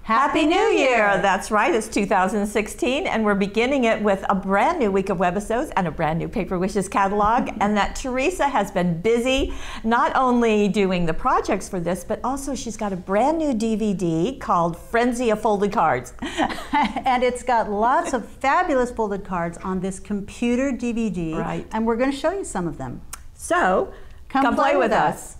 Happy New Year! That's right, it's 2016 and we're beginning it with a brand new week of webisodes and a brand new Paper Wishes catalog. And that Teresa has been busy not only doing the projects for this, but also she's got a brand new DVD called Frenzy of Folded Cards. And it's got lots of fabulous folded cards on this computer DVD. Right. And we're going to show you some of them. So, come play with us.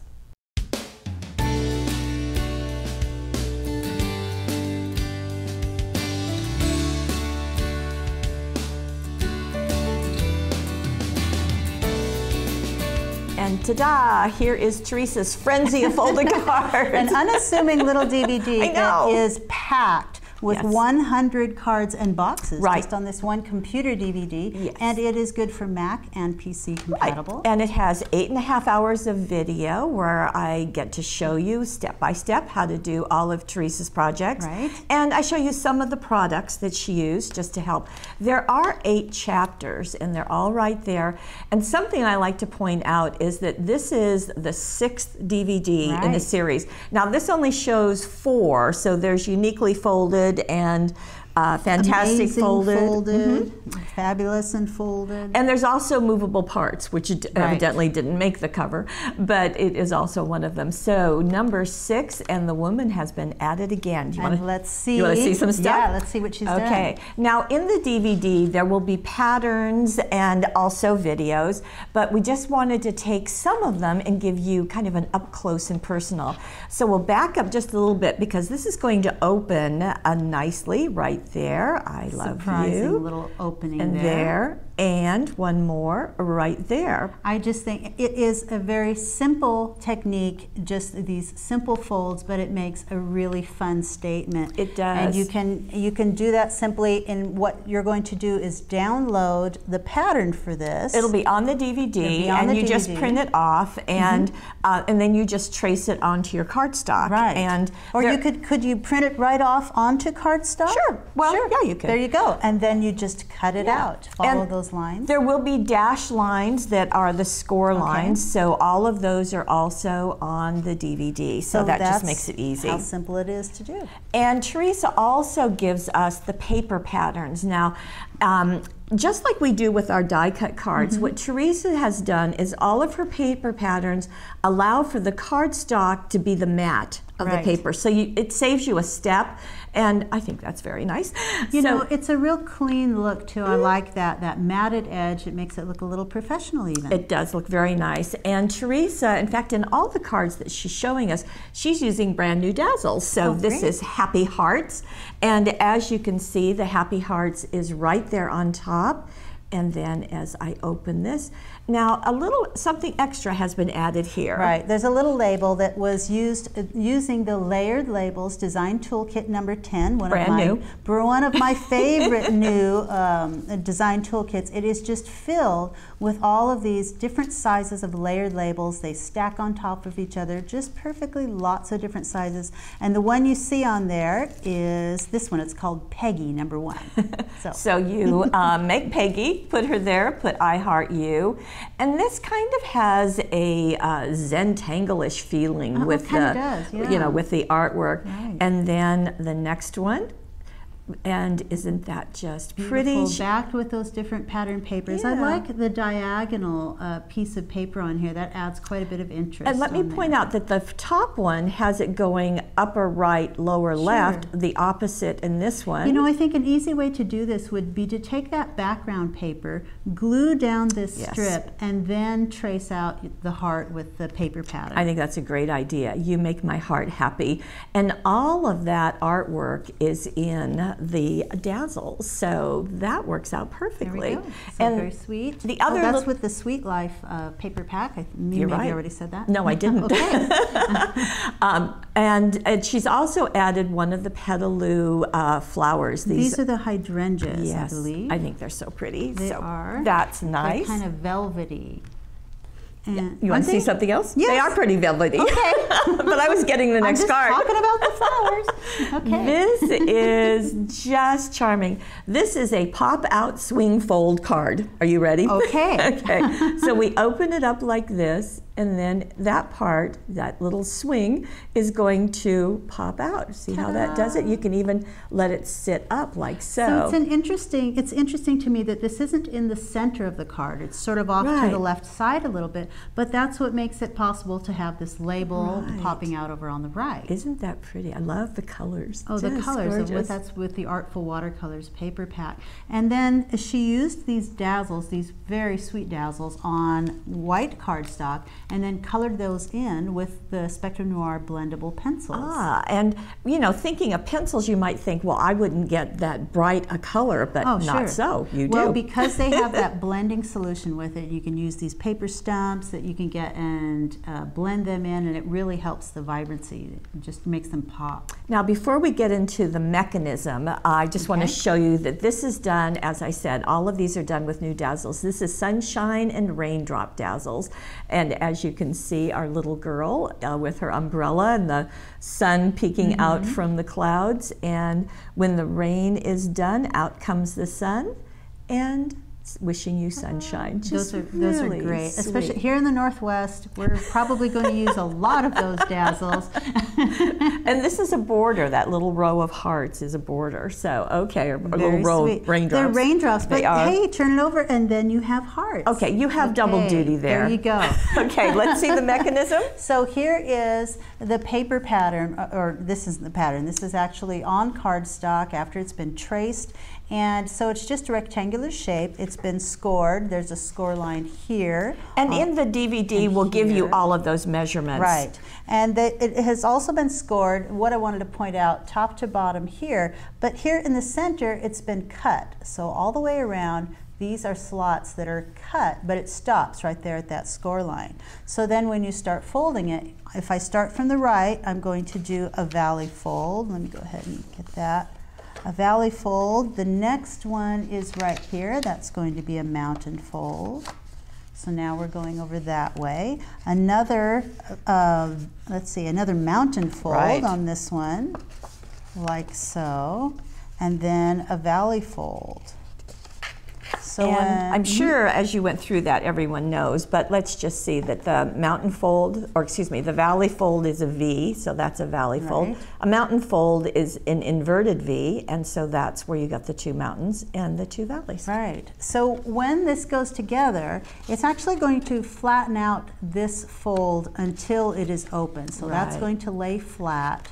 And ta-da! Here is Teresa's Frenzy of Folded Cards. An unassuming little DVD that is packed with 100 cards and boxes just on this one computer DVD. Yes. And it is good for Mac and PC compatible. And it has 8.5 hours of video where I get to show you step by step how to do all of Teresa's projects. Right. And I show you some of the products that she used just to help. There are 8 chapters and they're all right there. And something I like to point out is that this is the 6th DVD in the series. Now this only shows 4, so there's Uniquely Folded and Fantastic Amazing Folded, Fabulous and Folded. And there's also Movable Parts, which evidently didn't make the cover, but it is also one of them. So number 6, and the woman has been added again. Do you want to? Let's see. You want to see some stuff? Yeah, let's see what she's done. Okay. Now in the DVD there will be patterns and also videos, but we just wanted to take some of them and give you kind of an up close and personal. So we'll back up just a little bit because this is going to open nicely right there. I love you. Little opening and there. And one more right there. I just think it is a very simple technique, just these simple folds, but it makes a really fun statement. It does. And you can do that simply, and what you're going to do is download the pattern for this. It'll be on the DVD, and you just print it off, and then you just trace it onto your cardstock. Right. And or you could you print it right off onto cardstock? Sure. Well, yeah, you could. There you go. And then you just cut it out. Follow those lines. There will be dash lines that are the score lines, so all of those are also on the DVD. So that just makes it easy. How simple it is to do. And Teresa also gives us the paper patterns. Now, just like we do with our die cut cards, what Teresa has done is all of her paper patterns allow for the cardstock to be the mat of the paper. So it saves you a step, and I think that's very nice. You know, it's a real clean look too. I like that matted edge. It makes it look a little professional even. It does look very nice. And Teresa, in fact, in all the cards that she's showing us, she's using brand new dazzles. So this is Happy Hearts. And as you can see, the Happy Hearts is right there on top. And then as I open this, now a little something extra has been added here. Right, there's a little label that was used using the Layered Labels Design Toolkit number 10, one of my favorite new design toolkits. It is just filled with all of these different sizes of layered labels. They stack on top of each other, just perfectly, lots of different sizes. And the one you see on there is this one. It's called Peggy number 1. So you make Peggy, put her there, put I Heart You. And this kind of has a Zentangle-ish feeling with you know, with the artwork. Right. And then the next one, and isn't that just pretty? Beautiful, backed with those different pattern papers. I like the diagonal piece of paper on here. That adds quite a bit of interest. And let me point out that the top one has it going upper right, lower left, the opposite in this one. You know, I think an easy way to do this would be to take that background paper, glue down this strip, and then trace out the heart with the paper pattern. I think that's a great idea. You make my heart happy. And all of that artwork is in the dazzles, so that works out perfectly. There we go. So and very sweet. The other that's with the Sweet Life paper pack. You maybe already said that. No, I didn't. And she's also added one of the Petaloo flowers. These are the hydrangeas, yes, I believe. I think they're so pretty. They are. That's nice. They're kind of velvety. And you want to see something else? Yes. They are pretty velvety. Okay. But I was getting the next card. I'm just talking about the flowers. Okay. This is just charming. This is a pop-out swing fold card. Are you ready? Okay. Okay. So we open it up like this, and then that part, that little swing, is going to pop out. See how that does it? You can even let it sit up like so. So it's interesting to me that this isn't in the center of the card. It's sort of off to the left side a little bit, but that's what makes it possible to have this label popping out over on the right. Isn't that pretty? I love the colors. Oh, the colors. That's with the Artful Watercolors paper pack. And then she used these dazzles, these very sweet dazzles, on white cardstock, and then colored those in with the Spectrum Noir blendable pencils. Ah, and you know, thinking of pencils, you might think, well, I wouldn't get that bright a color, but not so. You do. Well, because they have that blending solution with it, you can use these paper stumps that you can get and blend them in, and it really helps the vibrancy. It just makes them pop. Now, before we get into the mechanism, I just want to show you that this is done, as I said, all of these are done with new dazzles. This is sunshine and raindrop dazzles, and as you can see, our little girl with her umbrella and the sun peeking out from the clouds, and when the rain is done, out comes the sun, and wishing you sunshine. Those are great, sweet. Especially here in the Northwest. We're probably going to use a lot of those dazzles. And this is a border. That little row of hearts is a border. So okay, or a little row of raindrops. They're raindrops, but hey, turn it over and then you have hearts. Okay, you have double duty there. There you go. Okay, let's see the mechanism. So here is the paper pattern, or this isn't the pattern. This is actually on cardstock after it's been traced. And so it's just a rectangular shape. It's been scored. There's a score line here. And in the DVD, we'll give you all of those measurements. Right. And it has also been scored, what I wanted to point out, top to bottom here. But here in the center, it's been cut. So all the way around, these are slots that are cut, but it stops right there at that score line. So then when you start folding it, if I start from the right, I'm going to do a valley fold. Let me go ahead and get that. A valley fold. The next one is right here. That's going to be a mountain fold. So now we're going over that way. Another, let's see, another mountain fold on this one, like so. And then a valley fold. So and I'm sure as you went through that, everyone knows, but let's just see that the mountain fold, or excuse me, the valley fold is a V, so that's a valley fold. A mountain fold is an inverted V, and so that's where you got the two mountains and the two valleys. Right. So when this goes together, it's actually going to flatten out this fold until it is open. So that's going to lay flat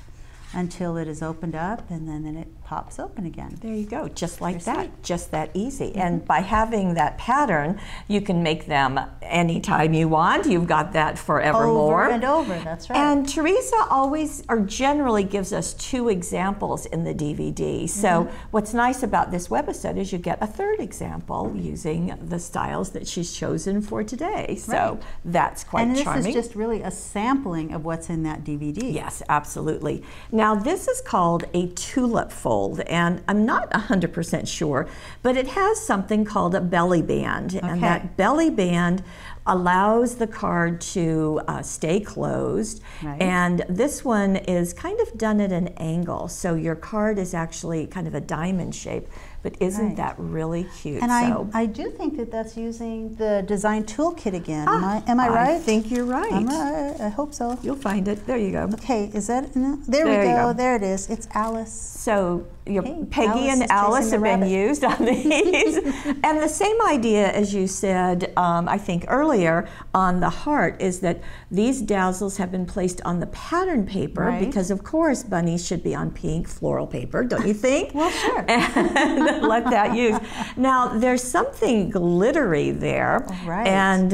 until it is opened up, and then it pops open again. There you go, just like that, just that easy. And by having that pattern, you can make them anytime you want. You've got that forevermore. Over and over, that's right. And Teresa always, or generally, gives us 2 examples in the DVD. So what's nice about this webisode is you get a 3rd example using the styles that she's chosen for today. So that's quite charming. And this is just really a sampling of what's in that DVD. Yes, absolutely. Now this is called a Tulip Fold, and I'm not 100% sure, but it has something called a belly band, and that belly band allows the card to stay closed, and this one is kind of done at an angle, so your card is actually kind of a diamond shape. But isn't that really cute? And I do think that that's using the design toolkit again. Am I right? I think you're right. I'm right. I hope so. You'll find it. There you go. Okay, is that no? There we go. There it is. It's Alice. So Peggy and Alice have been used on these. And the same idea as you said, I think earlier, on the heart is that these dazzles have been placed on the pattern paper because, of course, bunnies should be on pink floral paper, don't you think? Well, sure. And let that use. Now, there's something glittery there, and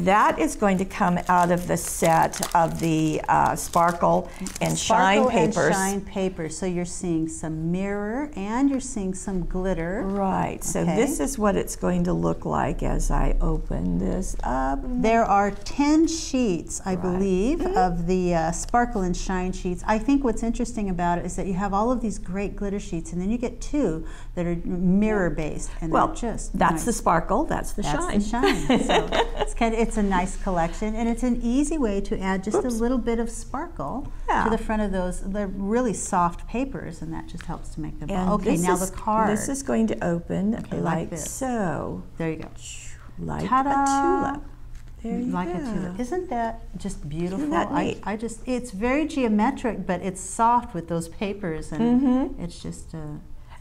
that is going to come out of the set of the sparkle and shine papers. Shine papers. So you're seeing some mirror and you're seeing some glitter. Right. So this is what it's going to look like as I open this up. There are 10 sheets, I believe, of the sparkle and shine sheets. I think what's interesting about it is that you have all of these great glitter sheets, and then you get 2 that are they're mirror based, and well, they're just that's nice. the sparkle, that's the shine. That's the shine. So it's a nice collection, and it's an easy way to add just a little bit of sparkle to the front of those. They're really soft papers, and that just helps to make them. Okay, now the card. This is going to open like this. So. There you go. Like Ta-da! a tulip. There you like go. a tulip. Isn't that just beautiful? Isn't that neat? I just, it's very geometric, but it's soft with those papers, and it's just.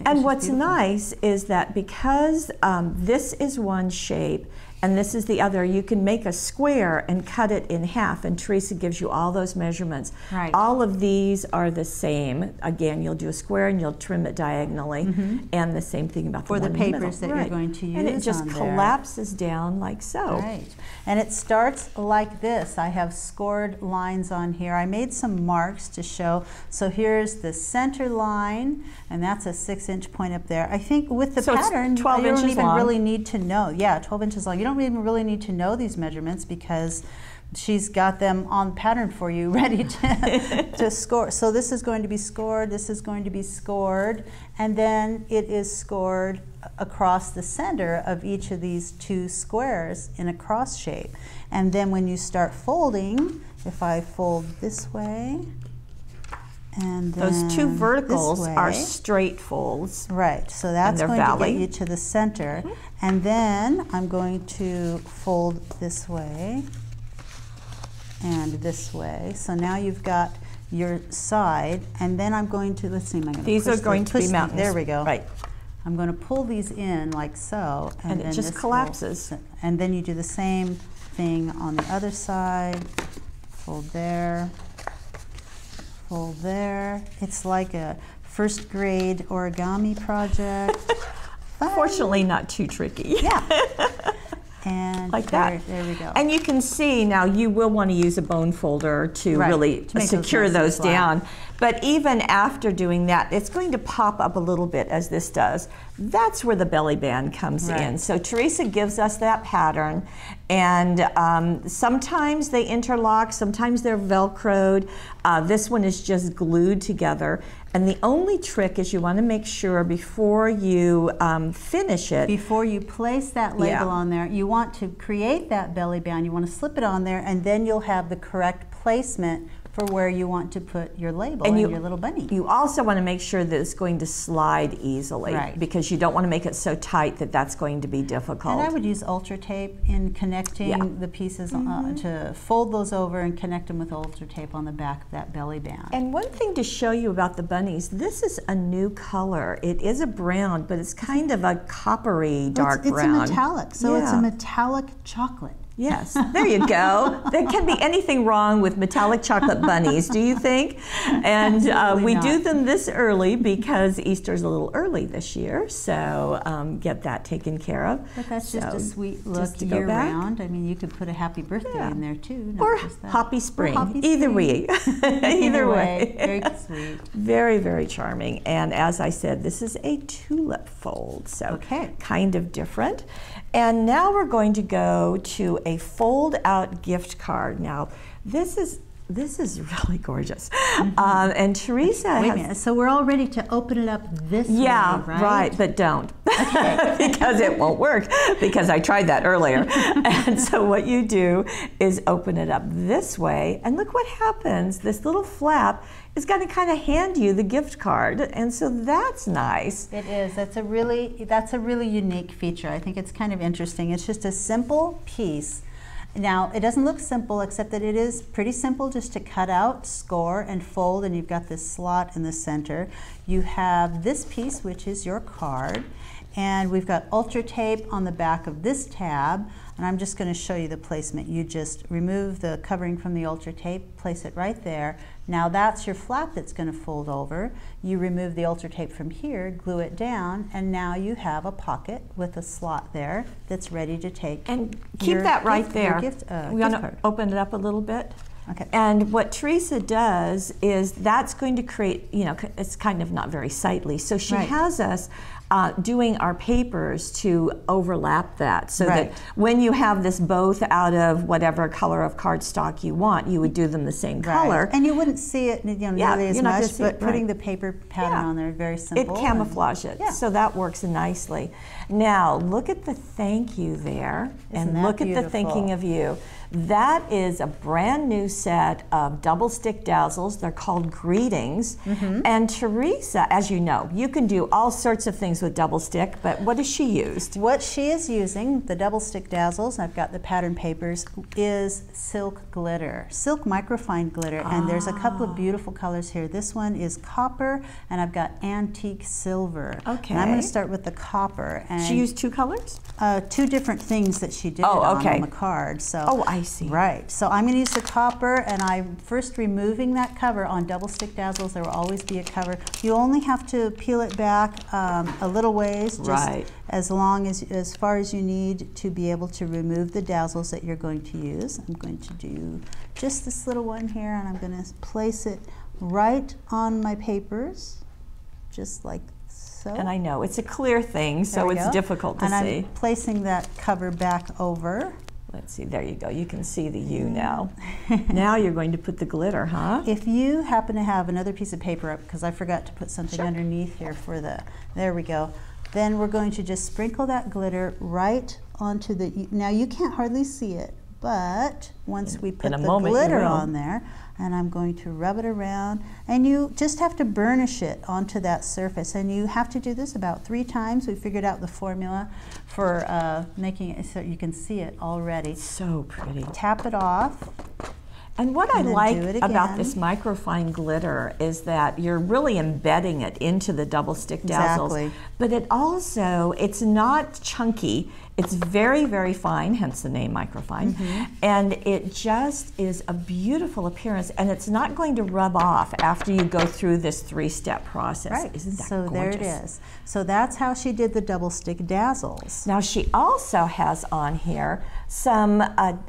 And what's nice is that because this is one shape and this is the other, you can make a square and cut it in half, and Teresa gives you all those measurements. Right. All of these are the same. Again, you'll do a square and you'll trim it diagonally, and the same thing about for the papers that you're going to use. And it just collapses down like so. Right. And it starts like this. I have scored lines on here. I made some marks to show. So here's the center line, and that's a 6-inch point up there. I think with the pattern, it's 12 you don't inches even long. really need to know. Yeah, 12 inches long. You don't even really need to know these measurements because she's got them on pattern for you, ready to score. So this is going to be scored, this is going to be scored, and then it is scored across the center of each of these two squares in a cross shape. And then when you start folding, if I fold this way, and then those two verticals are straight folds. Right, so that's going to get you to the center. And then I'm going to fold this way and this way. So now you've got your side, and then I'm going to, let's see, am I going to These are going to be mountains. There we go. Right. I'm going to pull these in like so. And then it just collapses. And then you do the same thing on the other side. Fold there. Fold there. It's like a first grade origami project. Fortunately, not too tricky. Yeah. And like that. There we go. And you can see now you will want to use a bone folder to really secure those down. But even after doing that, it's going to pop up a little bit as this does. That's where the belly band comes in. So Teresa gives us that pattern, and sometimes they interlock, sometimes they're Velcroed. This one is just glued together. And the only trick is you want to make sure before you finish it. Before you place that label on there, you want to create that belly band. You want to slip it on there, and then you'll have the correct placement for where you want to put your label and your little bunny. You also want to make sure that it's going to slide easily, because you don't want to make it so tight that that's going to be difficult. And I would use Ultra Tape in connecting the pieces to fold those over and connect them with Ultra Tape on the back of that belly band. And one thing to show you about the bunnies, this is a new color. It is a brown, but it's kind of a coppery dark brown. It's a metallic, so it's a metallic chocolate. Yes, there you go. There can't be anything wrong with metallic chocolate bunnies, do you think? And we do them this early because Easter's a little early this year, so get that taken care of. But that's just a sweet look year round. I mean, you could put a happy birthday in there too. Or happy spring. Either way. Either way. Very sweet. Very, very charming. And as I said, this is a tulip fold, so kind of different. And now we're going to go to a fold-out gift card. Now, this is really gorgeous. And Teresa Wait a minute, so we're all ready to open it up this way, right? Right, but don't. Because it won't work, because I tried that earlier. And so what you do is open it up this way, and look what happens. This little flap is going to kind of hand you the gift card, and so that's nice. It is. That's a really unique feature. I think it's kind of interesting. It's just a simple piece. Now, it doesn't look simple, except that it is pretty simple just to cut out, score, and fold, and you've got this slot in the center. You have this piece, which is your card, and we've got Ultra Tape on the back of this tab, and I'm just going to show you the placement. You just remove the covering from the Ultra Tape, place it right there. Now that's your flap that's going to fold over. You remove the Ultra Tape from here, glue it down, and now you have a pocket with a slot there that's ready to take. And keep that right there. We want to open it up a little bit. Okay. And what Teresa does is that's going to create, you know, it's kind of not very sightly. So she has us doing our papers to overlap that, so that when you have this both out of whatever color of cardstock you want, you would do them the same color. And you wouldn't see it, you know, nearly as much, but putting the paper pattern on there, very simple. It camouflages it, so that works nicely. Now, look at the thank you there, and look at the thinking of you. That is a brand new set of double stick dazzles. They're called Greetings. And Teresa, as you know, you can do all sorts of things with double stick, but what has she used? What she is using, the double stick dazzles, I've got the pattern papers, is silk glitter, silk microfine glitter, and there's a couple of beautiful colors here. This one is copper, and I've got antique silver. Okay. And I'm going to start with the copper. And she used two colors? Two different things that she did on the card. So I see. Right. So I'm going to use the copper, and I'm first removing that cover. On double stick dazzles, there will always be a cover. You only have to peel it back a little ways, just as far as you need to be able to remove the dazzles that you're going to use. I'm going to do just this little one here, and I'm going to place it right on my papers, just like so. And I know it's a clear thing, so it's difficult to see. And I'm placing that cover back over. Let's see, there you go. You can see the U now. Now you're going to put the glitter, huh? If you happen to have another piece of paper up, because I forgot to put something underneath here for the, there we go. Then we're going to just sprinkle that glitter right onto the, now you can't hardly see it, but once we put the glitter on there, and I'm going to rub it around, and you just have to burnish it onto that surface, and you have to do this about 3 times. We figured out the formula for making it so you can see it already. So pretty. Tap it off. And what I like about this microfine glitter is that you're really embedding it into the double stick dazzles. But it also, it's not chunky. It's very, very fine, hence the name microfine. And it just is a beautiful appearance, and it's not going to rub off after you go through this 3-step process. Isn't that gorgeous? So there it is. So that's how she did the double stick dazzles. Now she also has on here some,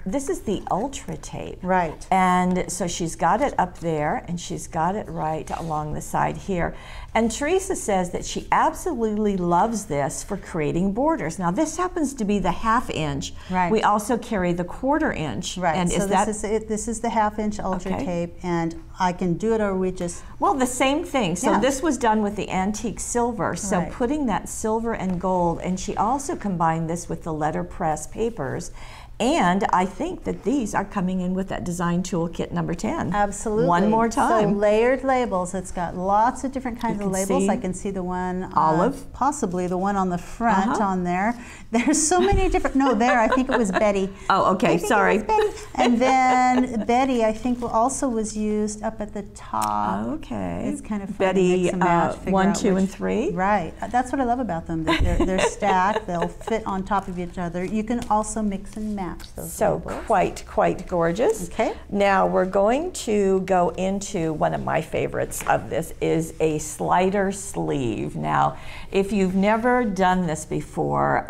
this is the Ultra Tape. And so she's got it up there, and she's got it right along the side here. And Teresa says that she absolutely loves this for creating borders. Now this happens to be the 1/2 inch. We also carry the 1/4 inch. And so this is the 1/2 inch Ultra Tape, and I can do it, or we just... Well, the same thing. So this was done with the antique silver. So putting that silver and gold, and she also combined this with the letterpress papers. And I think that these are coming in with that design toolkit number 10. Absolutely. One more time. So layered labels. It's got lots of different kinds of labels. I can see the one olive, possibly the one on the front on there. There's so many different. No, there. I think it was Betty. Oh, okay. Sorry. Betty. And then Betty, I think, also was used up at the top. Okay. It's kind of fun Betty. To match, 1, 2, and 3. Right. That's what I love about them. They're stacked. They'll fit on top of each other. You can also mix and match. So quite gorgeous. Now we're going to go into one of my favorites of this is a slider sleeve. Now if you've never done this before,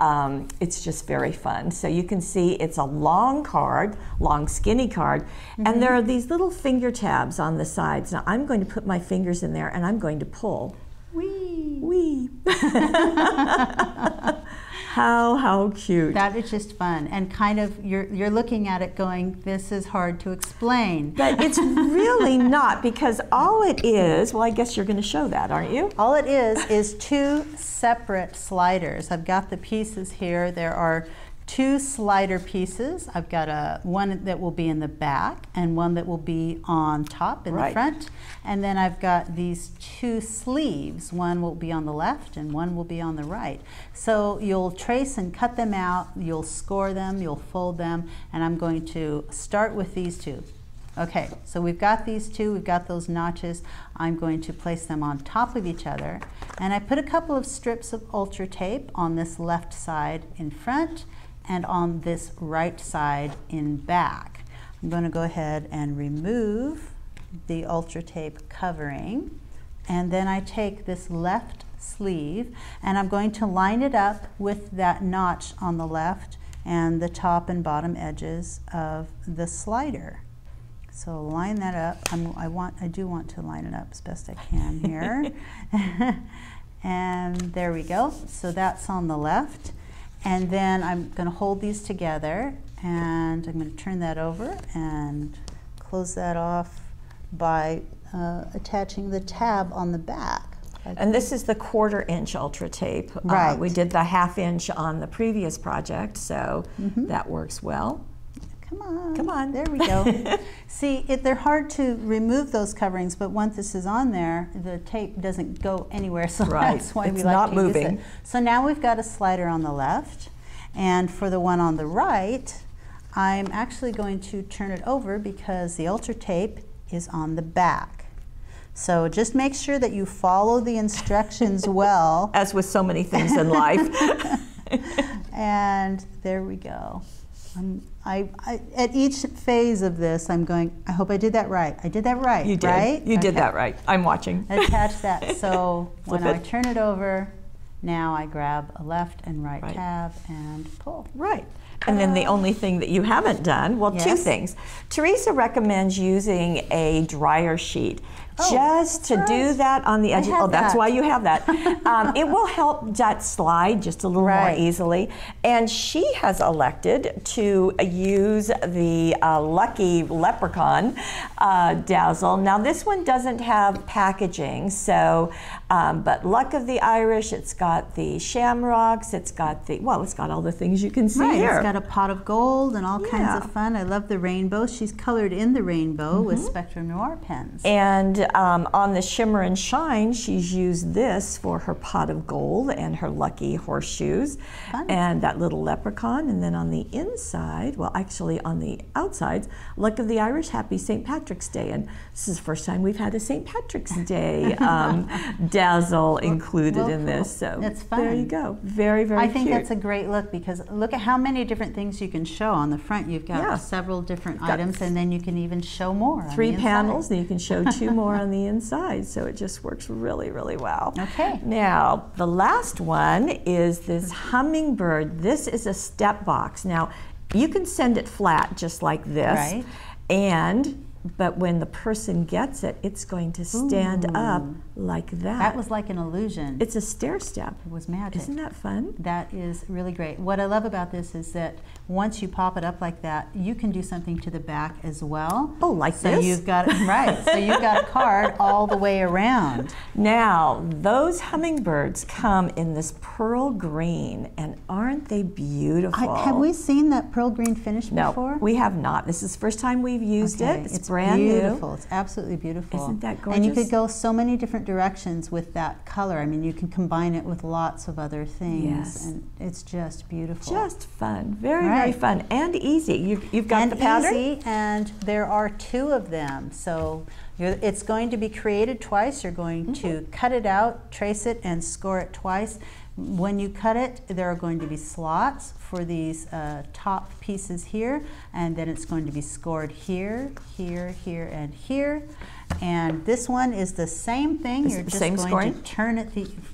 it's just very fun. So you can see it's a long card, long skinny card, and there are these little finger tabs on the sides. Now I'm going to put my fingers in there, and I'm going to pull. Wee. Wee. How cute. That is just fun, and kind of you're looking at it going, this is hard to explain. But it's really not, because all it is, well, I guess you're going to show that, aren't you? All it is 2 separate sliders. I've got the pieces here. There are 2 slider pieces. I've got one that will be in the back and one that will be on top in the front. And then I've got these 2 sleeves. One will be on the left and one will be on the right. So you'll trace and cut them out, you'll score them, you'll fold them, and I'm going to start with these 2. Okay, so we've got these 2, we've got those notches. I'm going to place them on top of each other, and I put a couple of strips of Ultra Tape on this left side in front and on this right side in back. I'm going to go ahead and remove the Ultra Tape covering, and then I take this left sleeve and I'm going to line it up with that notch on the left and the top and bottom edges of the slider. So line that up. I do want to line it up as best I can here. And there we go. So that's on the left. And then I'm going to hold these together, and I'm going to turn that over and close that off by attaching the tab on the back. And this is the 1/4 inch ultra tape. Right. We did the 1/2 inch on the previous project, so that works well. Come on. Come on. There we go. See, they're hard to remove those coverings, but once this is on there, the tape doesn't go anywhere, so that's why we like to use it. So now we've got a slider on the left, and for the one on the right, I'm actually going to turn it over because the ultra tape is on the back. So just make sure that you follow the instructions well. As with so many things in life. And there we go. At each phase of this, I'm going, I hope I did that right. I did that right, You did. right? You did that right. I'm watching. Attach that. So when I turn it over, now I grab a left and right tab and pull. Right. And then the only thing that you haven't done, well, two things. Teresa recommends using a dryer sheet. Just to do that on the edge. Oh, that's why you have that. It will help that slide just a little more easily. And she has elected to use the Lucky Leprechaun Dazzle. Now this one doesn't have packaging, so but Luck of the Irish, it's got the shamrocks, it's got the, well, it's got all the things you can see here. It's got a pot of gold and all kinds of fun. I love the rainbow. She's colored in the rainbow with Spectrum Noir pens. And on the Shimmer and Shine, she's used this for her pot of gold and her lucky horseshoes. And that little leprechaun. And then on the inside, well, actually on the outsides, Luck of the Irish, Happy St. Patrick's Day. And this is the first time we've had a St. Patrick's Day dazzle included in this. So it's fun. There you go. Very, very cute. I think that's a great look because look at how many different things you can show. On the front, you've got several different items, and then you can even show more. 3 panels, and you can show 2 more on the inside, so it just works really, really well. Okay. Now, the last one is this hummingbird. This is a step box. Now, you can send it flat just like this, but when the person gets it, it's going to stand up like that. That was like an illusion. It's a stair step. It was magic. Isn't that fun? That is really great. What I love about this is that once you pop it up like that, you can do something to the back as well. Oh, like so this? You've got so you've got a card all the way around. Now, those hummingbirds come in this pearl green, and aren't they beautiful? Have we seen that pearl green finish before? No, we have not. This is the first time we've used it. It's brand beautiful. new. It's absolutely beautiful. Isn't that gorgeous? And you could go so many different directions with that color. I mean, you can combine it with lots of other things, and it's just beautiful. Just fun. Very, very fun and easy. You've got the pattern? Easy, and there are 2 of them. So it's going to be created twice. You're going to cut it out, trace it, and score it twice. When you cut it, there are going to be slots for these top pieces here, and then it's going to be scored here, here, here, and here. And this one is the same thing. You're just going to turn it,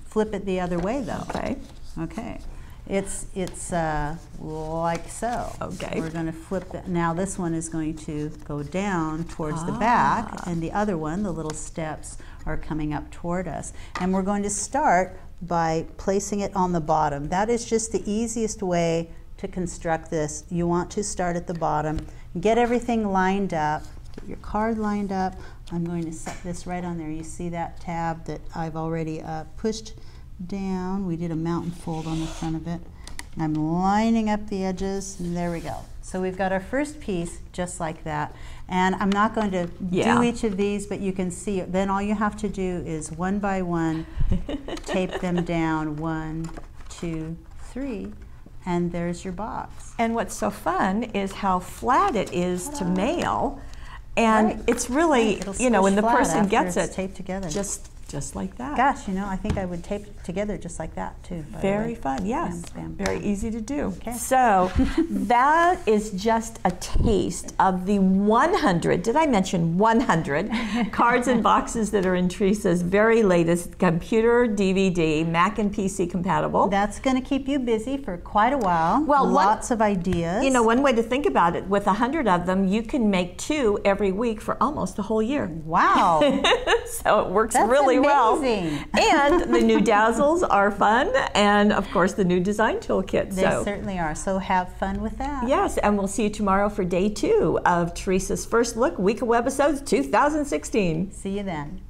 flip it the other way, though. Okay. Okay. It's like so. Okay. So we're going to flip it. Now this one is going to go down towards the back, and the other one, the little steps, are coming up toward us. And we're going to start by placing it on the bottom. That is just the easiest way to construct this. You want to start at the bottom, get everything lined up, get your card lined up. I'm going to set this right on there. You see that tab that I've already pushed down. We did a mountain fold on the front of it. I'm lining up the edges, and there we go. So we've got our first piece just like that. And I'm not going to do each of these, but you can see, then all you have to do is one by one, tape them down, 1, 2, 3, and there's your box. And what's so fun is how flat it is to mail. And it's really, you know, when the person gets it, taped together. just Just like that. Gosh, you know, I think I would tape it together just like that too. Very fun, yes. Bam, bam, very bam. easy to do. Okay. So that is just a taste of the 100, did I mention 100, cards and boxes that are in Teresa's very latest computer DVD, Mac and PC compatible. That's going to keep you busy for quite a while. Well, lots of ideas. You know, one way to think about it, with 100 of them, you can make 2 every week for almost a whole year. Wow. So it works That's really amazing. well. And the new dazzles are fun, and of course the new design toolkit. They certainly are. So have fun with that. Yes, and we'll see you tomorrow for day 2 of Teresa's first look, week of webisodes 2016. See you then.